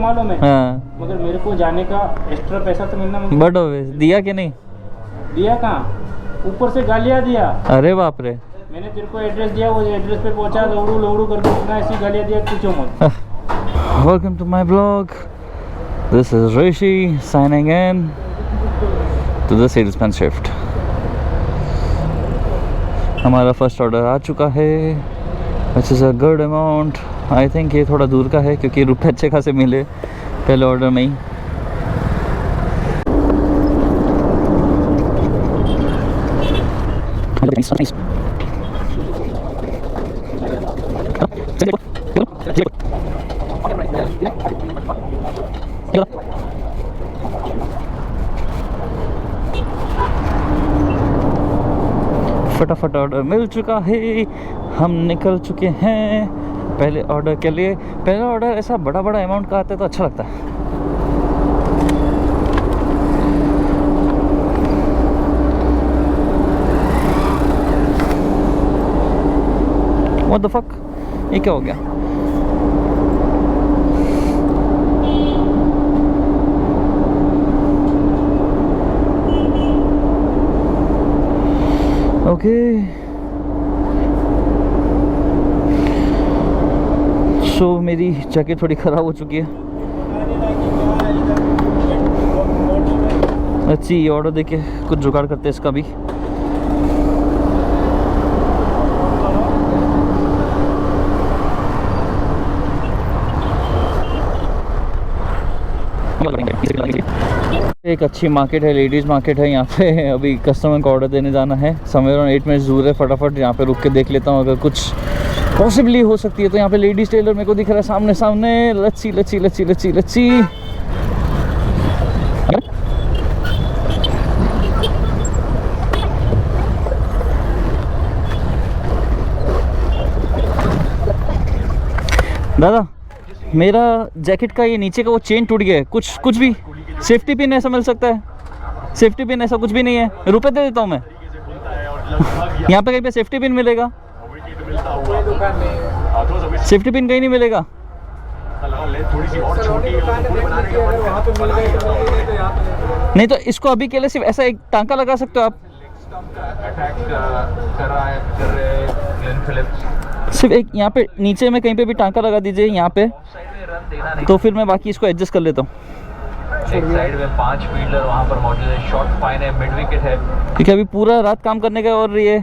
मालूम है। हाँ मगर मेरे को जाने का एक्स्ट्रा पैसा तो मिलना मुझे। बट दिया कि नहीं? दिया कहाँ, ऊपर से गालियाँ दिया। अरे बाप रे। मैंने तेरे को एड्रेस दिया, वो एड्रेस पे पहुंचा, लौड़ू लौड़ू करके इतना ऐसी गालियाँ दिया, पूछो मत। Welcome to my blog, this is Rishi signing in to the salesman shift. हमारा फर्स्ट ऑर्डर आ चुका है, which is a good amount. I think ये थोड़ा दूर का है क्योंकि रुपए अच्छे खासे मिले पहले ऑर्डर में ही। फटाफट ऑर्डर मिल चुका है, हम निकल चुके हैं पहले ऑर्डर के लिए। पहला ऑर्डर ऐसा बड़ा बड़ा अमाउंट का आता है तो अच्छा लगता है। What the fuck? ये क्या हो गया? ओके सो मेरी जैकेट थोड़ी ख़राब हो चुकी है। अच्छी ऑर्डर देके कुछ जुगाड़ करते हैं इसका भी। एक अच्छी मार्केट है, लेडीज़ मार्केट है यहाँ पे। अभी कस्टमर को ऑर्डर देने जाना है, समवेयर ऑन 8 मिनट्स दूर है। फटाफट यहाँ पे रुक के देख लेता हूँ, अगर कुछ पॉसिबली हो सकती है तो। यहाँ पे लेडीज़ टेलर मेरे को दिख रहा है सामने सामने। लच्छी लच्छी लच्छी लच्छी लच्छी। दादा मेरा जैकेट का ये नीचे का वो चेन टूट गया है, कुछ भी सेफ्टी पिन ऐसा मिल सकता है? सेफ्टी पिन ऐसा कुछ भी नहीं है, रुपए दे देता हूँ मैं। यहाँ पे कहीं पे सेफ्टी पिन मिलेगा? सेफ्टी पिन कहीं नहीं मिलेगा? नहीं तो इसको अभी के लिए सिर्फ ऐसा एक टांका लगा सकते हो आप? सिर्फ एक यहाँ पे नीचे में कहीं पे भी टांका लगा दीजिए यहाँ पे, तो फिर मैं बाकी इसको एडजस्ट कर लेता हूँ। एक साइड में 5 फील्डर वहाँ पर मौजूद है, शॉर्ट फाइन है, मिड विकेट है, क्योंकि अभी पूरा रात काम करने का और ये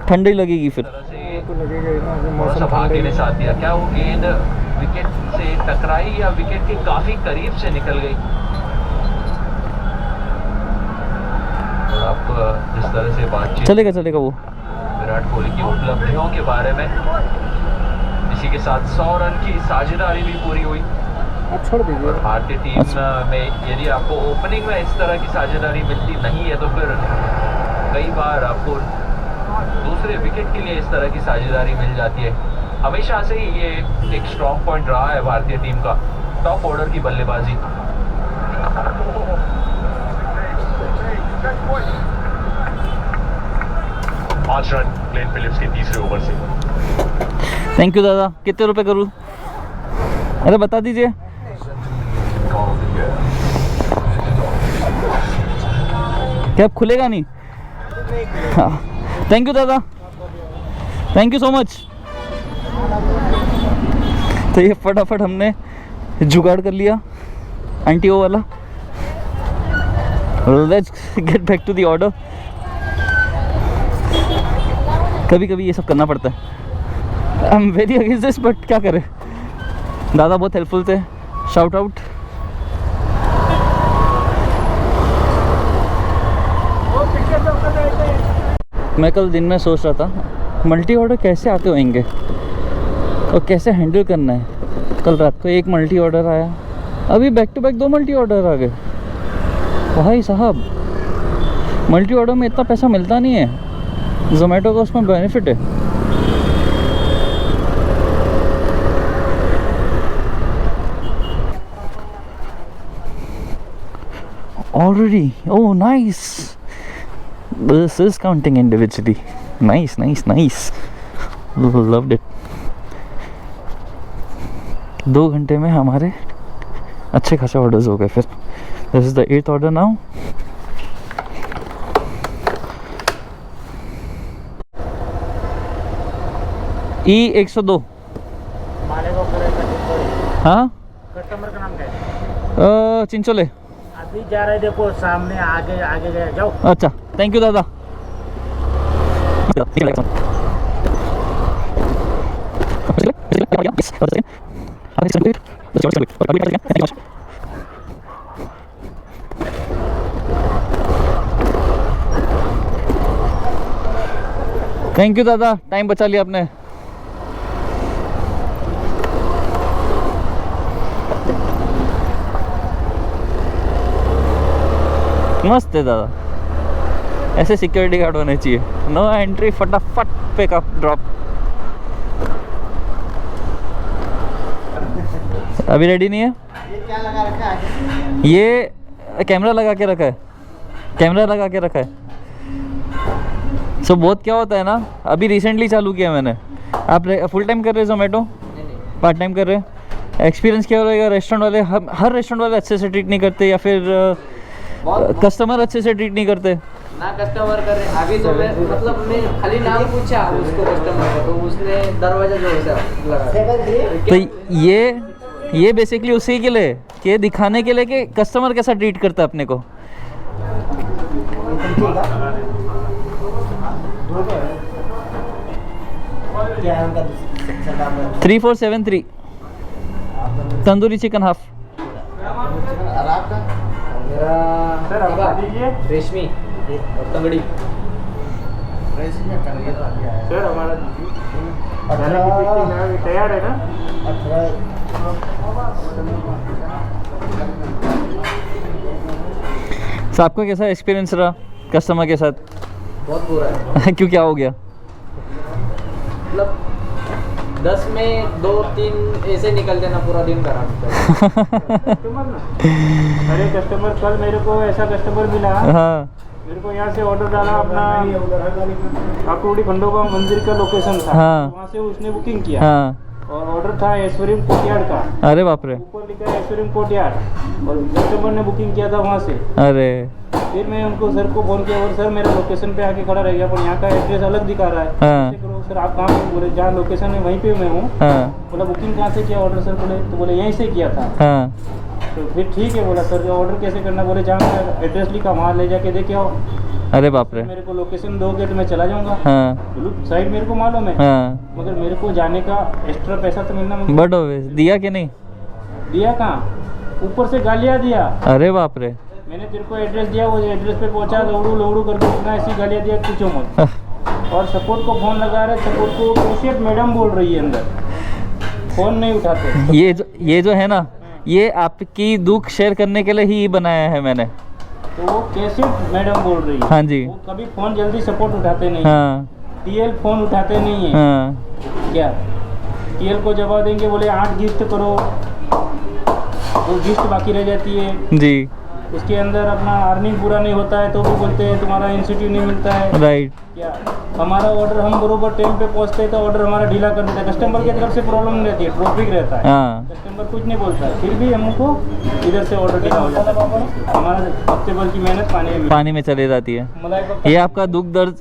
ठंडी लगेगी फिर। मौसम आगे ने साथ दिया। क्या वो गेंद विकेट से टकराई या विकेट के काफी करीब से निकल गई? और आप जिस तरह से बातचीत चलेगा वो विराट कोहली की उपलब्धियों के बारे में, इसी के साथ 100 रन की साझेदारी भी पूरी हुई। छोड़ दीजिए। और भारतीय टीम में यदि आपको ओपनिंग में इस तरह की साझेदारी मिलती नहीं है तो फिर कई बार आपको दूसरे विकेट के लिए इस तरह की साझेदारी मिल जाती है। हमेशा से ही ये एक स्ट्रॉन्ग पॉइंट रहा है भारतीय टीम का, टॉप ऑर्डर की बल्लेबाजी। 5 रन ग्लेन फिलिप्स के तीसरे ओवर से। थैंक यू दादा। कितने रुपए करूँ? अरे बता दीजिए। क्या खुलेगा नहीं? हाँ थैंक यू दादा, थैंक यू सो मच। तो ये फटाफट हमने जुगाड़ कर लिया आंटी वो वाला। Let's get back to the order. कभी कभी ये सब करना पड़ता है। I am very against this but क्या करें, दादा बहुत हेल्पफुल थे, शाउट आउट। मैं कल दिन में सोच रहा था मल्टी ऑर्डर कैसे आते होंगे और कैसे हैंडल करना है। कल रात को एक मल्टी ऑर्डर आया, अभी back to back 2 multi order आ गए। भाई साहब मल्टी ऑर्डर में इतना पैसा मिलता नहीं है, जोमेटो का उसमें बेनिफिट है। Already, oh nice. This is counting individually. Nice. Loved it. 2 घंटे में हमारे अच्छे खासे ऑर्डर्स हो गए फिर। This is the 8th order now. E102। हाँ कस्टमर का नाम क्या है? चिंचोले। अभी जा रहे देखो सामने आगे आगे गए जाओ। अच्छा थैंक यू दादा। थैंक यू दादा, टाइम बचा लिया आपने। मस्त है दादा, ऐसे सिक्योरिटी गार्ड होने चाहिए। नो एंट्री, फटाफट पिकअप ड्रॉप। अभी रेडी नहीं है। ये क्या लगा रखा है? ये कैमरा लगा के रखा है, कैमरा लगा के रखा है। सो बहुत क्या होता है ना, अभी रिसेंटली चालू किया मैंने। आप फुल टाइम कर रहे हैं जोमेटो? पार्ट टाइम कर रहे हैं। एक्सपीरियंस क्या रहेगा? रेस्टोरेंट वाले, हर रेस्टोरेंट वाले अच्छे से ट्रीट नहीं करते, या फिर कस्टमर अच्छे से ट्रीट नहीं करते ना। कस्टमर कर रहे अभी तो मैं मतलब मैं खाली नाम पूछा उसको कस्टमर को, तो उसने दरवाजा जो है लगा। तो ये बेसिकली उसी के लिए कि दिखाने के लिए कि कस्टमर कैसा ट्रीट करता है अपने को। क्या है उनका सेक्शन नाम है? 3473 तंदूरी चिकन हाफ। और आपका? मेरा सर आप बता दीजिए। रेशमी और तंगड़ी। सर हमारा तैयार है ना? तो आपका कैसा एक्सपीरियंस रहा कस्टमर के साथ? बहुत बुरा है। क्यों, क्या हो गया? मतलब 10 में 2-3 ऐसे निकल देना, पूरा दिन खराब होता कस्टमर ना, अरे कस्टमर कल मेरे को ऐसा कस्टमर मिला। हाँ मेरे को यहाँ से ऑर्डर डाला अपना, आकुड़ी खंडोबा मंदिर का लोकेशन था। हाँ। वहाँ से उसने बुकिंग किया। हाँ। और ऑर्डर था ऐश्वर्यम कोटियाड़ का। अरे बाप रे। ऊपर लिखा है ऐश्वर्यम कोटियाड़, और कस्टमर ने बुकिंग किया था वहाँ से। अरे फिर मैं उनको सर को फोन किया, और सर मेरा लोकेशन पे आके खड़ा रह गया, पर यहाँ का एड्रेस अलग दिखा रहा है। हाँ। कैसे करो सर, आप कहाँ पे? बोले जहाँ लोकेशन है वहीं पे मैं हूँ। हाँ। बोला बुकिंग कहाँ से किया ऑर्डर सर? बोले तो बोले यहीं से किया था। हाँ। तो फिर ठीक है बोला सर, ऑर्डर कैसे करना? बोले जहाँ एड्रेस लिखा वहाँ ले जाके देखे आओ। अरे बाप रे। मेरे को लोकेशन दोगे तो मैं चला जाऊँगा। हाँ। साइड मेरे को मालूम है। हाँ। मगर मेरे को जाने का एक्स्ट्रा पैसा तो मिलना मुझे। बट दिया कि नहीं? दिया कहाँ, ऊपर से गालियाँ दिया। अरे बाप रे। मैंने तेरे को एड्रेस दिया, वो एड्रेस पे पहुंचा, लौड़ू लौड़ू करके इतना ऐसी गालियाँ दिया पूछो मत। और सपोर्ट को फोन लगा रहे, सपोर्ट को कैशियर मैडम बोल रही है अंदर, फोन नहीं उठाते। ये जो है ना, ये आपकी दुख शेयर करने के लिए ही बनाया है मैंने। तो वो कैशियर मैडम बोल रही है। हाँ जी। वो कभी फोन जल्दी सपोर्ट उठाते नहीं। हाँ। टीएल फोन उठाते नहीं है। हाँ। क्या टीएल को जवाब देंगे, बोले 8 गिफ्ट करो, वो गिफ्ट बाकी रह जाती है जी। उसके अंदर अपना अर्निंग पूरा नहीं होता है तो भी बोलते हैं तुम्हारा इंसेंटिव नहीं मिलता है। राइट। क्या हमारा ऑर्डर हम बरोबर टाइम पे पहुंचते हैं तो ऑर्डर हमारा ढीला कर देता है। कस्टमर की तरफ से प्रॉब्लम नहीं रहती है, ट्रैफिक रहता है। हाँ। कस्टमर कुछ नहीं बोलता है, फिर भी हमको इधर से ऑर्डर ढीला हो जाता है। हमारा हफ्ते भर की मेहनत पानी में चली जाती है। मलाई ये आपका दुख दर्द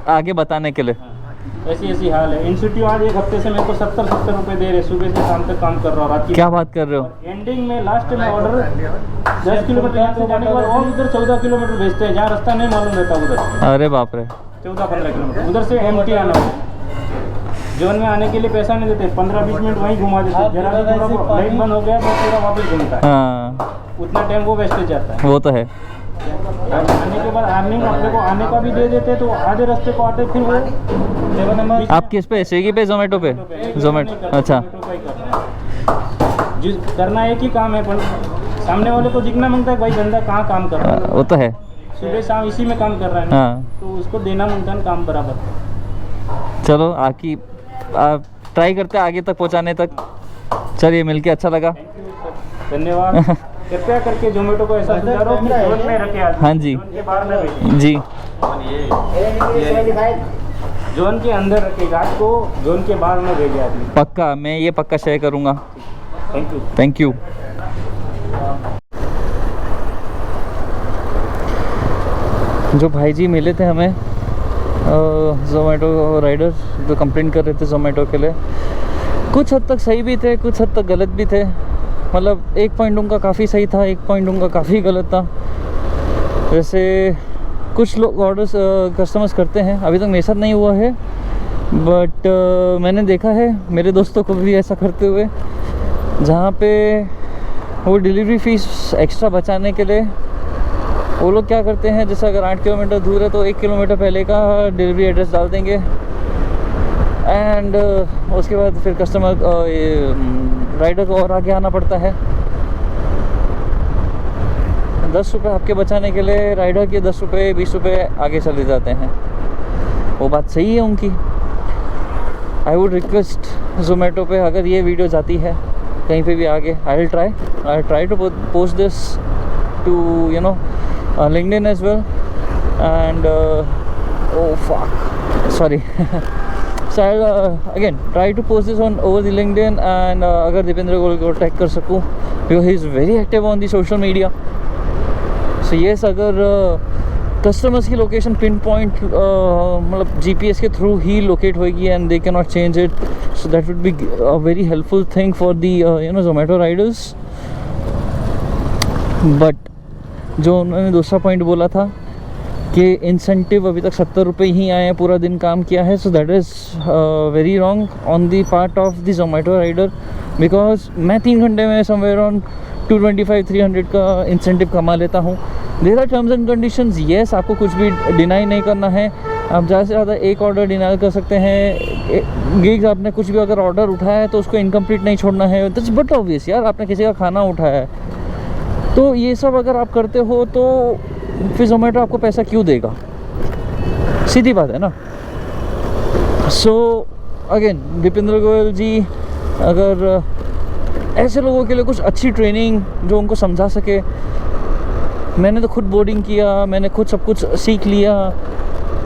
आगे बताने के लिए। ऐसी हाल है। इंस्टीट्यूट आज 1 हफ्ते से मेरे को 70 रुपए दे रहे, सुबह से शाम तक काम कर रहा हूँ। रात की क्या बात कर रहे हो? एंडिंग में लास्ट में ऑर्डर 10 किलोमीटर यहाँ से जाने के बाद और उधर 14 किलोमीटर भेजते हैं, जहाँ रास्ता नहीं मालूम रहता उधर। अरे बाप रे। 14-15 किलोमीटर उधर से एमटी आना है। जोन में आने के लिए पैसा नहीं देते, 15-20 मिनट वहीं घुमा देते। जरा भी थोड़ा लाइट बंद हो गया तो पूरा वापस घूमता है। हाँ। उतना टाइम वो वेस्टेज जाता है। वो तो है। आने के बाद अर्निंग अपने को आने का भी दे देते, तो आधे रास्ते को आते फिर वो 7 नंबर। आप किस पे, स्विगी पे, जोमेटो पे? जोमेटो। अच्छा। जिस करना एक ही काम है, पर सामने वाले को दिखना मांगता है भाई बंदा कहाँ काम कर रहा है। वो तो है। सुबह शाम इसी में काम कर रहा है ना। हाँ। तो उसको देना मांगता है काम बराबर। चलो आप ट्राई करते हैं आगे तक पहुंचाने तक। चलिए, मिलके अच्छा लगा। धन्यवाद। कृपया करके जोमेटो को ऐसा सुधारो कि जोन में रखे आदमी। हाँ जी। जोन के बाहर न भेजें। जी। जोन के अंदर रखे, रात को जोन के बाहर न भेजे आदमी। पक्का, मैं ये पक्का शेयर करूँगा। Thank you. Thank you. जो भाई जी मिले थे हमें ज़ोमेटो राइडर, जो कंप्लेंट कर रहे थे ज़ोमेटो के लिए, कुछ हद तक सही भी थे, कुछ हद तक गलत भी थे। मतलब एक पॉइंट उनका काफ़ी सही था, एक पॉइंट उनका काफ़ी गलत था। जैसे कुछ लोग ऑर्डर्स कस्टमर्स करते हैं, अभी तक मेरे साथ नहीं हुआ है, बट मैंने देखा है मेरे दोस्तों को भी ऐसा करते हुए, जहाँ पे वो डिलीवरी फ़ीस एक्स्ट्रा बचाने के लिए वो लोग क्या करते हैं, जैसे अगर 8 किलोमीटर दूर है तो 1 किलोमीटर पहले का डिलीवरी एड्रेस डाल देंगे, एंड उसके बाद फिर कस्टमर राइडर को और आगे आना पड़ता है। 10 रुपये आपके बचाने के लिए राइडर के 10 रुपये 20 रुपये आगे चले जाते हैं। वो बात सही है उनकी। आई वुड रिक्वेस्ट ज़ोमेटो पे, अगर ये वीडियो जाती है कहीं पे भी आगे, I try to post this to you know LinkedIn as well, and oh fuck, sorry. So I'll again try to post this on over the LinkedIn, and अगर दीपेंद्र गोयल को टैग कर सकूँ, because he is very active on the social media. So yes, अगर customers की location pin point मतलब GPS के through ही locate होगी and they can not change it, so that would be a very helpful thing for the you know Zomato Riders. But जो उन्होंने दूसरा point बोला था कि इंसेंटिव अभी तक 70 रुपये ही आए हैं, पूरा दिन काम किया है, so that is very wrong on the part of the Zomato rider, because मैं 3 घंटे में समवेयर ऑन 225-300 का इंसेंटिव कमा लेता हूँ। There are terms and conditions, yes, आपको कुछ भी डिनाई नहीं करना है, आप ज़्यादा से ज़्यादा एक ऑर्डर डिनाई कर सकते हैं। गिग्स आपने कुछ भी अगर ऑर्डर उठाया है तो उसको इनकम्प्लीट नहीं छोड़ना है, दैट्स बट ऑब्वियस यार, आपने किसी का खाना उठाया है तो ये सब अगर आप करते हो तो फिर ज़ोमेटो आपको पैसा क्यों देगा, सीधी बात है ना। सो अगेन दीपेंद्र गोयल जी, अगर ऐसे लोगों के लिए कुछ अच्छी ट्रेनिंग जो उनको समझा सके, मैंने तो खुद बोर्डिंग किया, मैंने खुद सब कुछ सीख लिया।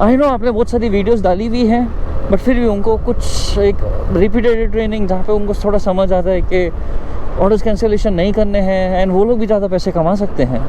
आई नो आपने बहुत सारी वीडियोस डाली हुई हैं, बट फिर भी उनको कुछ एक रिपीटेड ट्रेनिंग जहाँ पे उनको थोड़ा समझ आता है कि ऑर्डर्स कैंसिलेशन नहीं करने हैं, एंड वो लोग भी ज़्यादा पैसे कमा सकते हैं।